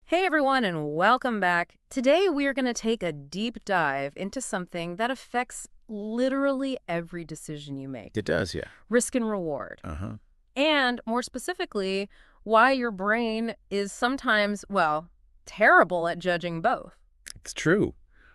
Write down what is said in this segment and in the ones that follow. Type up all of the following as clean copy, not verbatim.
Hey everyone, and welcome back. Today we are going to take a deep dive into something that affects literally every decision you make. It does, yeah. Risk and reward. Uh-huh. And more specifically, why your brain is sometimes, well, terrible at judging both. It's true.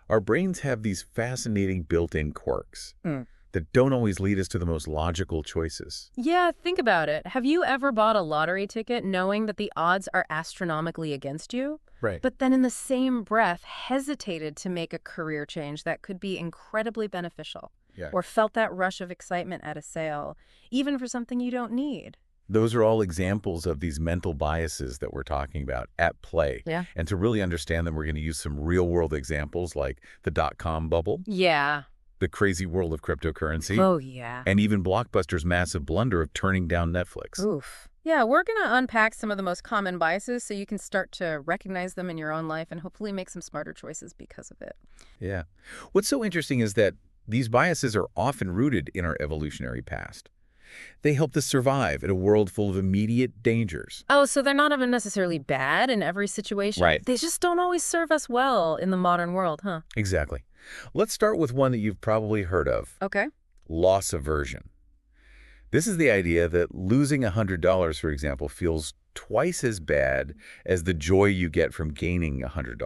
Our brains have these fascinating built-in quirks Mm. that don't always lead us to the most logical choices. Yeah, think about it. Have you ever bought a lottery ticket knowing that the odds are astronomically against you? Right. But then in the same breath, hesitated to make a career change that could be incredibly beneficial? Yeah. Or felt that rush of excitement at a sale, even for something you don't need? Those are all examples of these mental biases that we're talking about at play. Yeah. And to really understand them, we're going to use some real-world examples like the dot-com bubble, Yeah. the crazy world of cryptocurrency, Oh, yeah. and even Blockbuster's massive blunder of turning down Netflix. Oof. Yeah, we're going to unpack some of the most common biases so you can start to recognize them in your own life and hopefully make some smarter choices because of it. Yeah. What's so interesting is that these biases are often rooted in our evolutionary past. They helped us survive in a world full of immediate dangers. Oh, so they're not even necessarily bad in every situation? Right. They just don't always serve us well in the modern world, huh? Exactly. Let's start with one that you've probably heard of, Okay. loss aversion. This is the idea that losing $100, for example, feels twice as bad as the joy you get from gaining $100.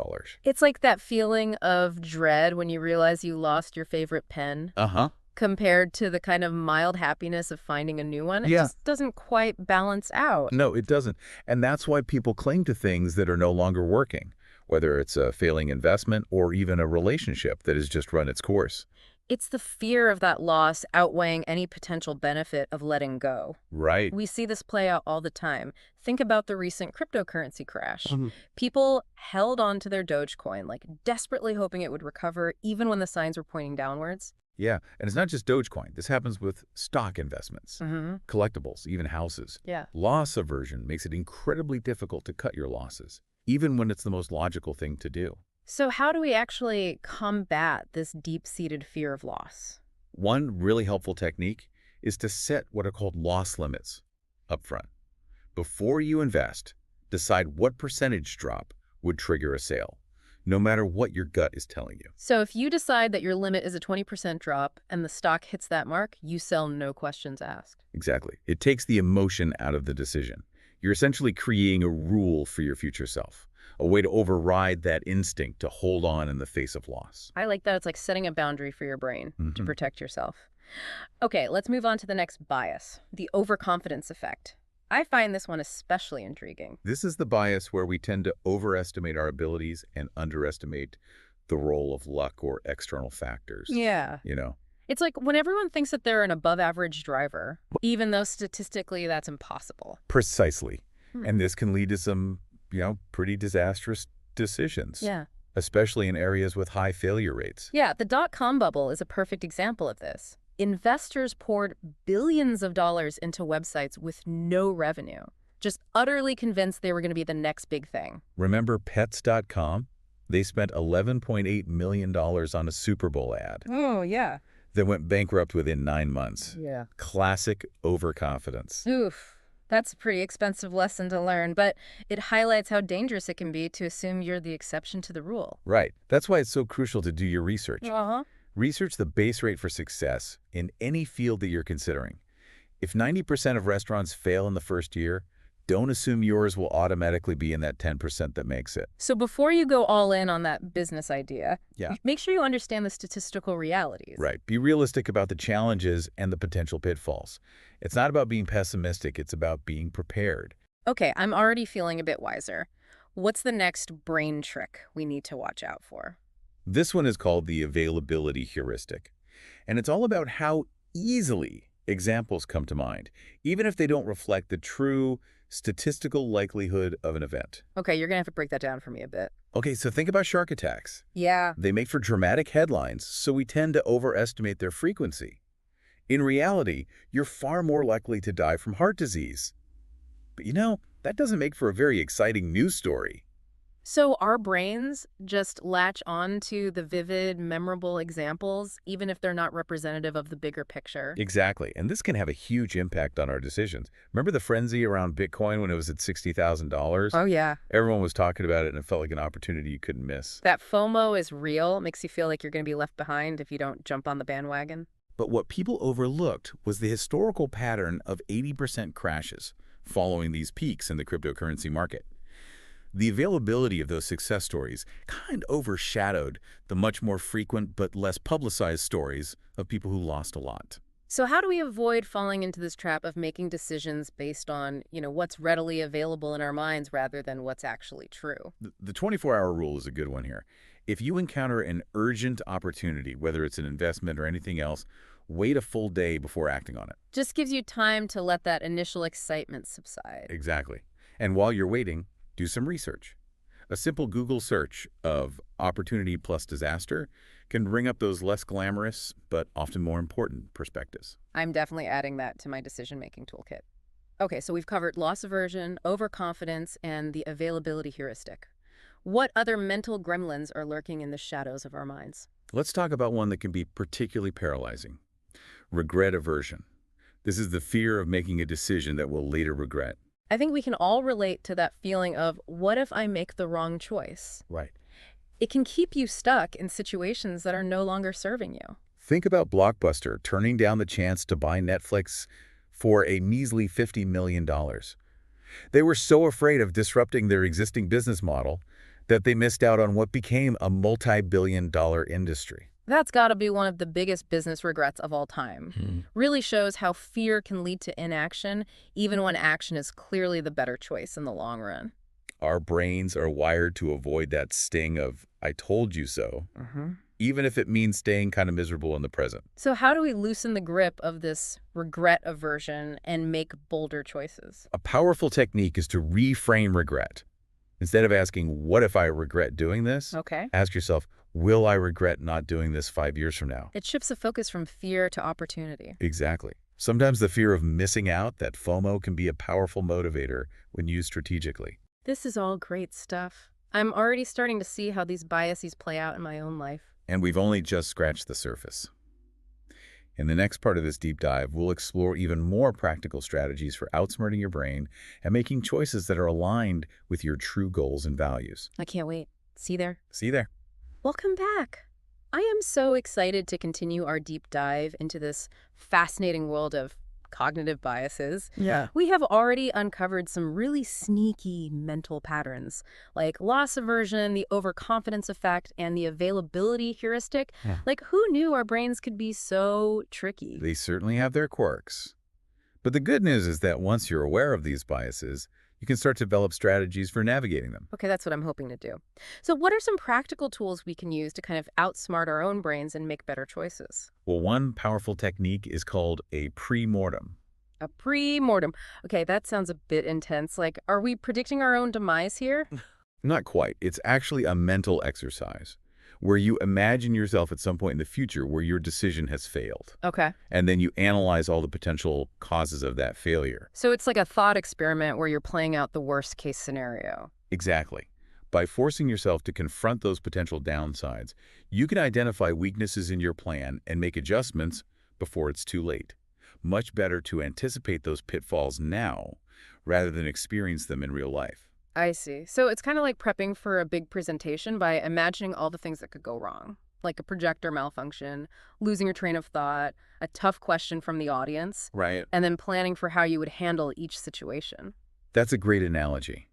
It's like that feeling of dread when you realize you lost your favorite pen Uh-huh. compared to the kind of mild happiness of finding a new one. It Yeah. just doesn't quite balance out. No, it doesn't. And that's why people cling to things that are no longer working, whether it's a failing investment or even a relationship that has just run its course. It's the fear of that loss outweighing any potential benefit of letting go. Right. We see this play out all the time. Think about the recent cryptocurrency crash. Mhm. People held on to their Dogecoin, like desperately hoping it would recover even when the signs were pointing downwards. Yeah, and it's not just Dogecoin. This happens with stock investments, Mm-hmm. collectibles, even houses. Yeah. Loss aversion makes it incredibly difficult to cut your losses, even when it's the most logical thing to do. So how do we actually combat this deep-seated fear of loss? One really helpful technique is to set what are called loss limits up front. Before you invest, decide what percentage drop would trigger a sale, no matter what your gut is telling you. So if you decide that your limit is a 20% drop and the stock hits that mark, you sell no questions asked. Exactly. It takes the emotion out of the decision. You're essentially creating a rule for your future self, a way to override that instinct to hold on in the face of loss. I like that. It's like setting a boundary for your brain to Mhm. protect yourself. Okay, let's move on to the next bias, the overconfidence effect. I find this one especially intriguing. This is the bias where we tend to overestimate our abilities and underestimate the role of luck or external factors. Yeah. You know, It's like when everyone thinks that they're an above-average driver, even though statistically that's impossible. precisely. Hmm. And this can lead to some, pretty disastrous decisions, Yeah. especially in areas with high failure rates. Yeah, the dot-com bubble is a perfect example of this. Investors poured billions of dollars into websites with no revenue, just utterly convinced they were going to be the next big thing. Remember pets.com? They spent $11.8 million on a Super Bowl ad Oh, yeah. that went bankrupt within 9 months. Yeah. Classic overconfidence. Oof. That's a pretty expensive lesson to learn, but it highlights how dangerous it can be to assume you're the exception to the rule. Right. That's why it's so crucial to do your research. Uh-huh. Research the base rate for success in any field that you're considering. If 90% of restaurants fail in the first year, don't assume yours will automatically be in that 10% that makes it. So before you go all in on that business idea, Yeah. make sure you understand the statistical realities. Right. Be realistic about the challenges and the potential pitfalls. It's not about being pessimistic. It's about being prepared. Okay, I'm already feeling a bit wiser. What's the next brain trick we need to watch out for? This one is called the availability heuristic. And it's all about how easily examples come to mind, even if they don't reflect the true statistical likelihood of an event. Okay, you're going to have to break that down for me a bit. Okay, so think about shark attacks. Yeah. They make for dramatic headlines, so we tend to overestimate their frequency. In reality, you're far more likely to die from heart disease. But that doesn't make for a very exciting news story. So our brains just latch on to the vivid, memorable examples, even if they're not representative of the bigger picture. Exactly. And this can have a huge impact on our decisions. Remember the frenzy around Bitcoin when it was at $60,000? Oh, yeah. Everyone was talking about it and it felt like an opportunity you couldn't miss. That FOMO is real, makes you feel like you're going to be left behind if you don't jump on the bandwagon. But what people overlooked was the historical pattern of 80% crashes following these peaks in the cryptocurrency market. The availability of those success stories kind of overshadowed the much more frequent but less publicized stories of people who lost a lot. So how do we avoid falling into this trap of making decisions based on, what's readily available in our minds rather than what's actually true? The 24-hour rule is a good one here. If you encounter an urgent opportunity, whether it's an investment or anything else, wait a full day before acting on it. Just gives you time to let that initial excitement subside. Exactly. And while you're waiting, do some research. A simple Google search of opportunity plus disaster can bring up those less glamorous but often more important perspectives. I'm definitely adding that to my decision-making toolkit. Okay, so we've covered loss aversion, overconfidence, and the availability heuristic. What other mental gremlins are lurking in the shadows of our minds? Let's talk about one that can be particularly paralyzing. Regret aversion. This is the fear of making a decision that we'll later regret. I think we can all relate to that feeling of, what if I make the wrong choice? Right. It can keep you stuck in situations that are no longer serving you. Think about Blockbuster turning down the chance to buy Netflix for a measly $50 million. They were so afraid of disrupting their existing business model that they missed out on what became a multi-billion-dollar industry. That's got to be one of the biggest business regrets of all time. Really shows how fear can lead to inaction, even when action is clearly the better choice in the long run. Our brains are wired to avoid that sting of, I told you so, even if it means staying kind of miserable in the present. So how do we loosen the grip of this regret aversion and make bolder choices? A powerful technique is to reframe regret. Instead of asking, what if I regret doing this? Okay. Ask yourself, will I regret not doing this 5 years from now? It shifts the focus from fear to opportunity. Exactly. Sometimes the fear of missing out, that FOMO, can be a powerful motivator when used strategically. This is all great stuff. I'm already starting to see how these biases play out in my own life. And we've only just scratched the surface. In the next part of this deep dive, we'll explore even more practical strategies for outsmarting your brain and making choices that are aligned with your true goals and values. I can't wait. See you there. See you there. Welcome back. I am so excited to continue our deep dive into this fascinating world of cognitive biases. Yeah. We have already uncovered some really sneaky mental patterns, like loss aversion, the overconfidence effect, and the availability heuristic. Like, who knew our brains could be so tricky? They certainly have their quirks. But the good news is that once you're aware of these biases, you can start to develop strategies for navigating them. Okay, that's what I'm hoping to do. So what are some practical tools we can use to kind of outsmart our own brains and make better choices? Well, one powerful technique is called a pre-mortem. A pre-mortem. Okay, that sounds a bit intense. Like, are we predicting our own demise here? Not quite. It's actually a mental exercise where you imagine yourself at some point in the future where your decision has failed. Okay. And then you analyze all the potential causes of that failure. So it's like a thought experiment where you're playing out the worst case scenario. Exactly. By forcing yourself to confront those potential downsides, you can identify weaknesses in your plan and make adjustments before it's too late. Much better to anticipate those pitfalls now rather than experience them in real life. I see. So it's kind of like prepping for a big presentation by imagining all the things that could go wrong, like a projector malfunction, losing your train of thought, a tough question from the audience, Right. and then planning for how you would handle each situation. That's a great analogy.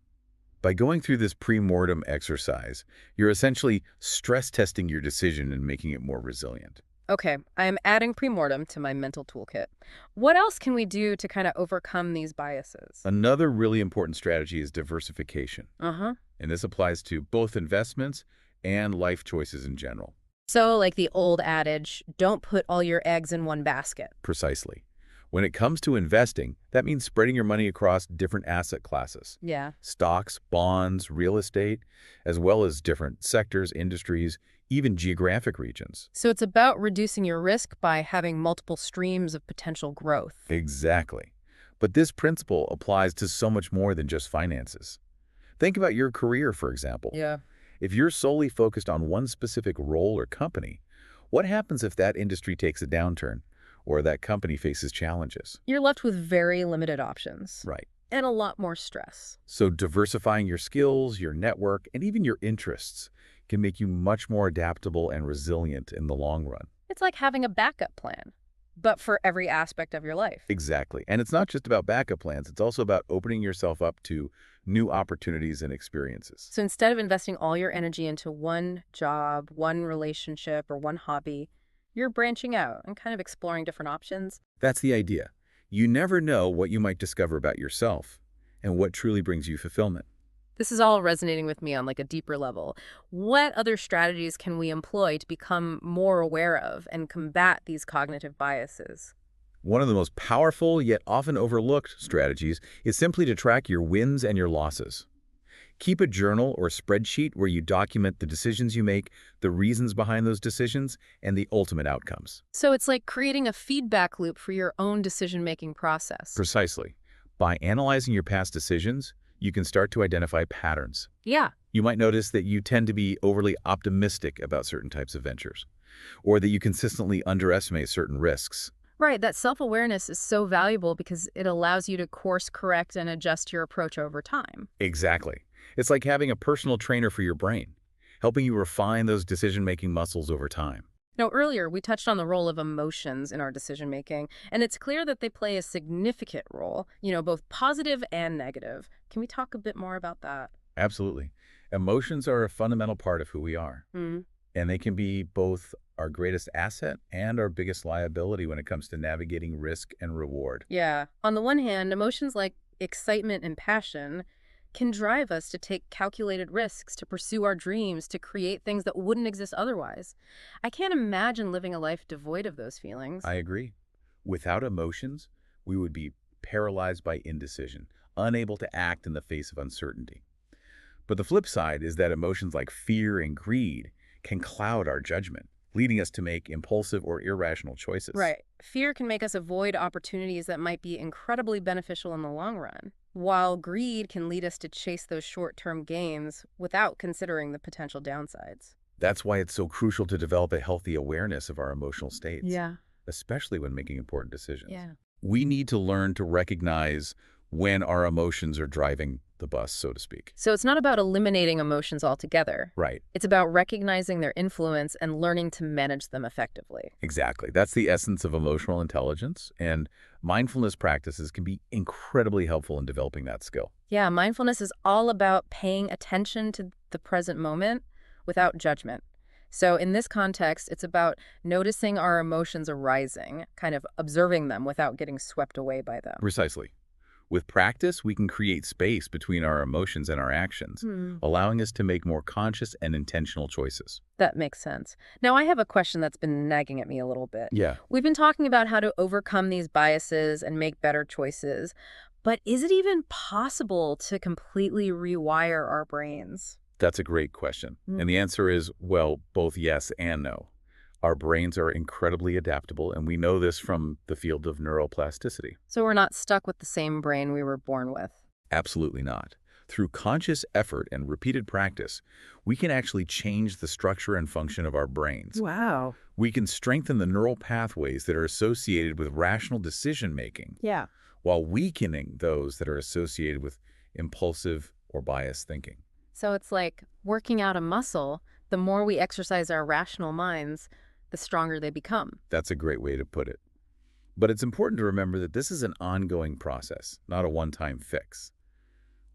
By going through this pre-mortem exercise, you're essentially stress testing your decision and making it more resilient. Okay, I am adding pre-mortem to my mental toolkit. What else can we do to kind of overcome these biases? Another really important strategy is diversification. Uh-huh. And this applies to both investments and life choices in general. So like the old adage, don't put all your eggs in one basket. Precisely. When it comes to investing, that means spreading your money across different asset classes. Yeah. Stocks, bonds, real estate, as well as different sectors, industries, even geographic regions. So it's about reducing your risk by having multiple streams of potential growth. Exactly. But this principle applies to so much more than just finances. Think about your career, for example. Yeah. If you're solely focused on one specific role or company, what happens if that industry takes a downturn or that company faces challenges? You're left with very limited options Right. and a lot more stress. So diversifying your skills, your network, and even your interests can make you much more adaptable and resilient in the long run. It's like having a backup plan, but for every aspect of your life. Exactly. And it's not just about backup plans. It's also about opening yourself up to new opportunities and experiences. So instead of investing all your energy into one job, one relationship, or one hobby, you're branching out and kind of exploring different options. That's the idea. You never know what you might discover about yourself and what truly brings you fulfillment. This is all resonating with me on like a deeper level. What other strategies can we employ to become more aware of and combat these cognitive biases? One of the most powerful yet often overlooked strategies is simply to track your wins and your losses. Keep a journal or spreadsheet where you document the decisions you make, the reasons behind those decisions, and the ultimate outcomes. So it's like creating a feedback loop for your own decision-making process. Precisely. By analyzing your past decisions, you can start to identify patterns. Yeah. You might notice that you tend to be overly optimistic about certain types of ventures, or that you consistently underestimate certain risks. Right, that self-awareness is so valuable because it allows you to course correct and adjust your approach over time. Exactly. It's like having a personal trainer for your brain, helping you refine those decision-making muscles over time. Now, earlier we touched on the role of emotions in our decision-making, and it's clear that they play a significant role, both positive and negative. Can we talk a bit more about that? Absolutely. Emotions are a fundamental part of who we are, and they can be both our greatest asset and our biggest liability when it comes to navigating risk and reward. Yeah. On the one hand, emotions like excitement and passion can drive us to take calculated risks, to pursue our dreams, to create things that wouldn't exist otherwise. I can't imagine living a life devoid of those feelings. I agree. Without emotions, we would be paralyzed by indecision, unable to act in the face of uncertainty. But the flip side is that emotions like fear and greed can cloud our judgment, leading us to make impulsive or irrational choices. Right. Fear can make us avoid opportunities that might be incredibly beneficial in the long run, while greed can lead us to chase those short-term gains without considering the potential downsides. That's why it's so crucial to develop a healthy awareness of our emotional states, Yeah. especially when making important decisions. Yeah. We need to learn to recognize when our emotions are driving the bus, so to speak. So it's not about eliminating emotions altogether. Right. It's about recognizing their influence and learning to manage them effectively. Exactly. That's the essence of emotional intelligence, and mindfulness practices can be incredibly helpful in developing that skill. Yeah, mindfulness is all about paying attention to the present moment without judgment. So in this context, it's about noticing our emotions arising, kind of observing them without getting swept away by them. Precisely. With practice, we can create space between our emotions and our actions, allowing us to make more conscious and intentional choices. That makes sense. Now, I have a question that's been nagging at me a little bit. Yeah. We've been talking about how to overcome these biases and make better choices, but is it even possible to completely rewire our brains? That's a great question. And the answer is, well, both yes and no. Our brains are incredibly adaptable, and we know this from the field of neuroplasticity. So we're not stuck with the same brain we were born with. Absolutely not. Through conscious effort and repeated practice, we can actually change the structure and function of our brains. Wow. We can strengthen the neural pathways that are associated with rational decision-making, Yeah. while weakening those that are associated with impulsive or biased thinking. So it's like working out a muscle. The more we exercise our rational minds, the stronger they become. That's a great way to put it. But it's important to remember that this is an ongoing process, not a one-time fix.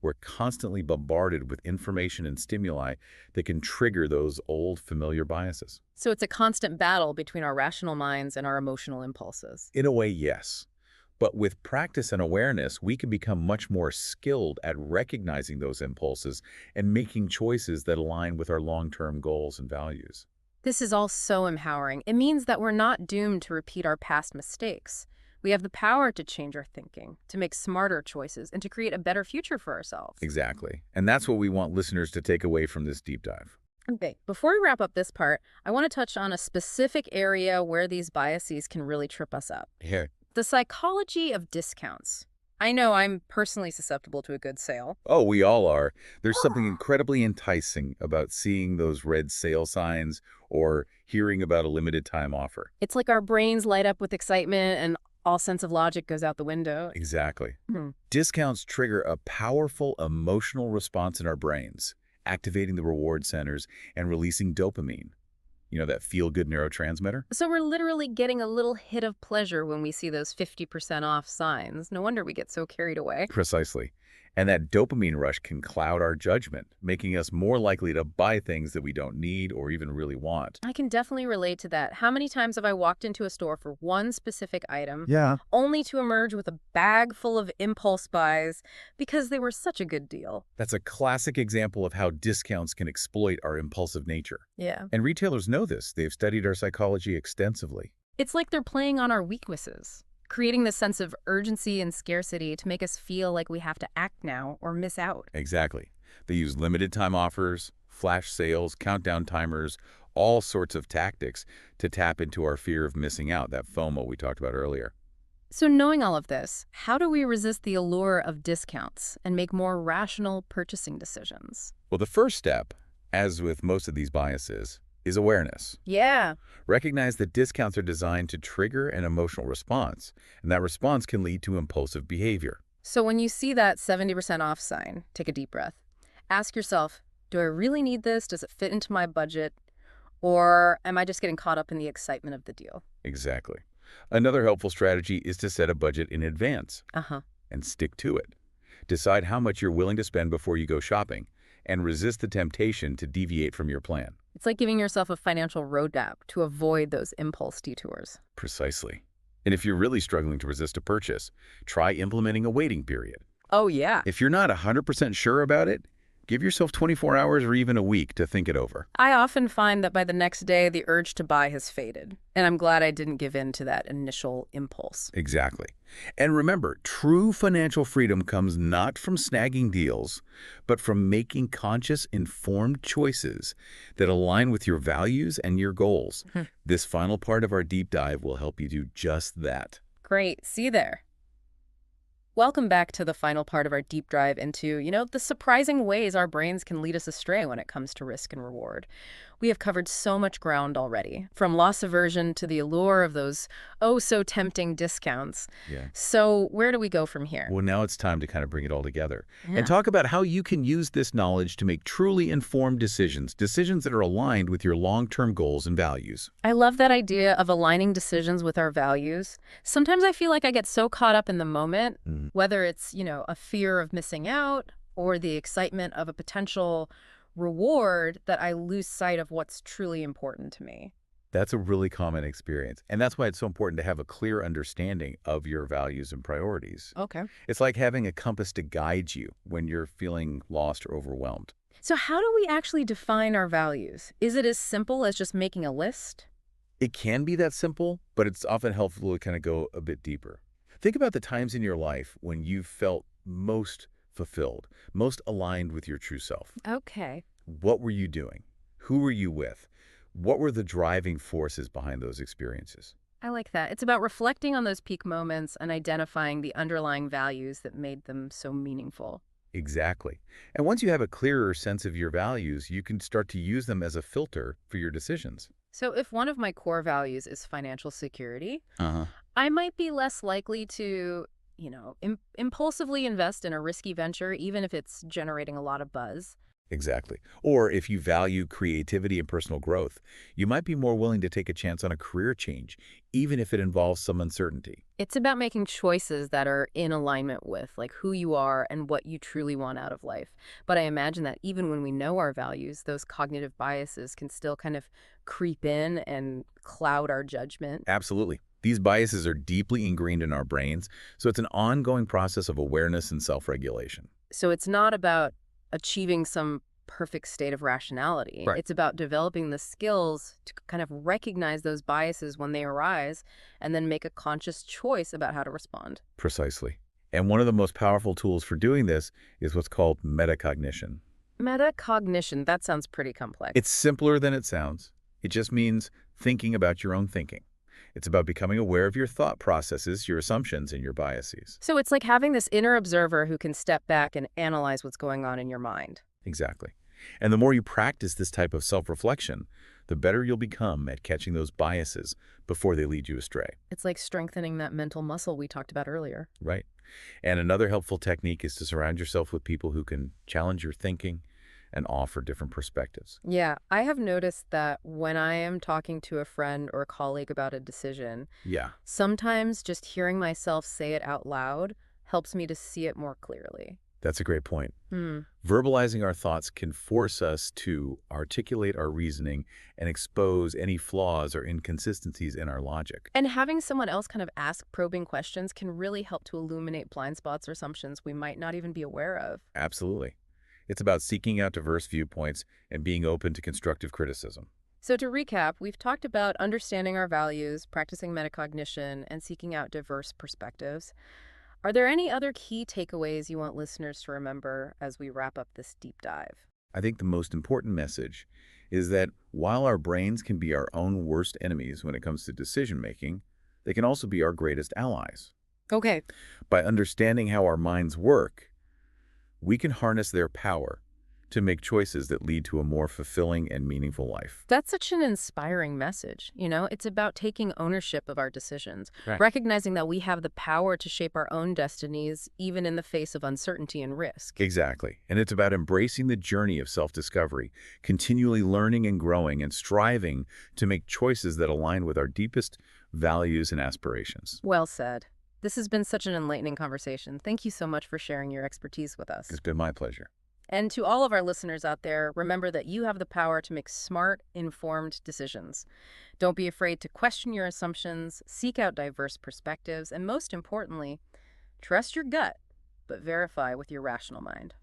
We're constantly bombarded with information and stimuli that can trigger those old familiar biases. So it's a constant battle between our rational minds and our emotional impulses. In a way, yes. But with practice and awareness, we can become much more skilled at recognizing those impulses and making choices that align with our long-term goals and values. This is all so empowering. It means that we're not doomed to repeat our past mistakes. We have the power to change our thinking, to make smarter choices, and to create a better future for ourselves. Exactly. And that's what we want listeners to take away from this deep dive. Okay, before we wrap up this part, I want to touch on a specific area where these biases can really trip us up. Here. The psychology of discounts. I know I'm personally susceptible to a good sale. Oh, we all are. There's something incredibly enticing about seeing those red sale signs or hearing about a limited time offer. It's like our brains light up with excitement and all sense of logic goes out the window. Exactly. Hmm. Discounts trigger a powerful emotional response in our brains, activating the reward centers and releasing dopamine. You know, that feel-good neurotransmitter? So we're literally getting a little hit of pleasure when we see those 50% off signs. No wonder we get so carried away. Precisely. And that dopamine rush can cloud our judgment, making us more likely to buy things that we don't need or even really want. I can definitely relate to that. How many times have I walked into a store for one specific item, Yeah. only to emerge with a bag full of impulse buys because they were such a good deal? That's a classic example of how discounts can exploit our impulsive nature. Yeah. And retailers know this. They've studied our psychology extensively. It's like they're playing on our weaknesses, creating this sense of urgency and scarcity to make us feel like we have to act now or miss out. Exactly. They use limited time offers, flash sales, countdown timers, all sorts of tactics to tap into our fear of missing out, that FOMO we talked about earlier. So knowing all of this, how do we resist the allure of discounts and make more rational purchasing decisions? Well, the first step, as with most of these biases, is awareness. Yeah. Recognize that discounts are designed to trigger an emotional response, and that response can lead to impulsive behavior. So when you see that 70% off sign, take a deep breath. Ask yourself, do I really need this? Does it fit into my budget? Or am I just getting caught up in the excitement of the deal? Exactly. Another helpful strategy is to set a budget in advance Uh-huh. and stick to it. Decide how much you're willing to spend before you go shopping, and resist the temptation to deviate from your plan. It's like giving yourself a financial roadmap to avoid those impulse detours. Precisely. And if you're really struggling to resist a purchase, try implementing a waiting period. Oh, yeah. If you're not 100% sure about it, give yourself 24 hours or even a week to think it over. I often find that by the next day, the urge to buy has faded. And I'm glad I didn't give in to that initial impulse. Exactly. And remember, true financial freedom comes not from snagging deals, but from making conscious, informed choices that align with your values and your goals. This final part of our deep dive will help you do just that. Great. See you there. Welcome back to the final part of our deep dive into, the surprising ways our brains can lead us astray when it comes to risk and reward. We have covered so much ground already, from loss aversion to the allure of those oh-so-tempting discounts. Yeah. So where do we go from here? Well, now it's time to kind of bring it all together Yeah. and talk about how you can use this knowledge to make truly informed decisions that are aligned with your long-term goals and values. I love that idea of aligning decisions with our values. Sometimes I feel like I get so caught up in the moment, whether it's, a fear of missing out or the excitement of a potential reward, that I lose sight of what's truly important to me. That's a really common experience. And that's why it's so important to have a clear understanding of your values and priorities. Okay. It's like having a compass to guide you when you're feeling lost or overwhelmed. So how do we actually define our values? Is it as simple as just making a list? It can be that simple, but it's often helpful to kind of go a bit deeper. Think about the times in your life when you felt most fulfilled, most aligned with your true self. Okay. What were you doing? Who were you with? What were the driving forces behind those experiences? I like that. It's about reflecting on those peak moments and identifying the underlying values that made them so meaningful. Exactly. And once you have a clearer sense of your values, you can start to use them as a filter for your decisions. So if one of my core values is financial security, Uh-huh. I might be less likely to, impulsively invest in a risky venture, even if it's generating a lot of buzz. Exactly. Or if you value creativity and personal growth, you might be more willing to take a chance on a career change, even if it involves some uncertainty. It's about making choices that are in alignment with, like, who you are and what you truly want out of life. But I imagine that even when we know our values, those cognitive biases can still kind of creep in and cloud our judgment. Absolutely. These biases are deeply ingrained in our brains, so it's an ongoing process of awareness and self-regulation. So it's not about achieving some perfect state of rationality. Right. It's about developing the skills to kind of recognize those biases when they arise and then make a conscious choice about how to respond. Precisely. And one of the most powerful tools for doing this is what's called metacognition. Metacognition, that sounds pretty complex. It's simpler than it sounds. It just means thinking about your own thinking. It's about becoming aware of your thought processes, your assumptions, and your biases. So it's like having this inner observer who can step back and analyze what's going on in your mind. Exactly. And the more you practice this type of self-reflection, the better you'll become at catching those biases before they lead you astray. It's like strengthening that mental muscle we talked about earlier. Right. And another helpful technique is to surround yourself with people who can challenge your thinking and offer different perspectives. Yeah, I have noticed that when I am talking to a friend or a colleague about a decision, Yeah, sometimes just hearing myself say it out loud helps me to see it more clearly. that's a great point. Hmm. Verbalizing our thoughts can force us to articulate our reasoning and expose any flaws or inconsistencies in our logic. And having someone else kind of ask probing questions can really help to illuminate blind spots or assumptions we might not even be aware of. Absolutely. It's about seeking out diverse viewpoints and being open to constructive criticism. So to recap, we've talked about understanding our values, practicing metacognition, and seeking out diverse perspectives. Are there any other key takeaways you want listeners to remember as we wrap up this deep dive? I think the most important message is that while our brains can be our own worst enemies when it comes to decision making, they can also be our greatest allies. Okay. By understanding how our minds work, we can harness their power to make choices that lead to a more fulfilling and meaningful life. That's such an inspiring message. It's about taking ownership of our decisions, Right. recognizing that we have the power to shape our own destinies, even in the face of uncertainty and risk. Exactly. And it's about embracing the journey of self-discovery, continually learning and growing, and striving to make choices that align with our deepest values and aspirations. Well said. This has been such an enlightening conversation. Thank you so much for sharing your expertise with us. It's been my pleasure. And to all of our listeners out there, remember that you have the power to make smart, informed decisions. Don't be afraid to question your assumptions, seek out diverse perspectives, and most importantly, trust your gut, but verify with your rational mind.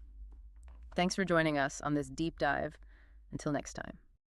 Thanks for joining us on this deep dive. Until next time.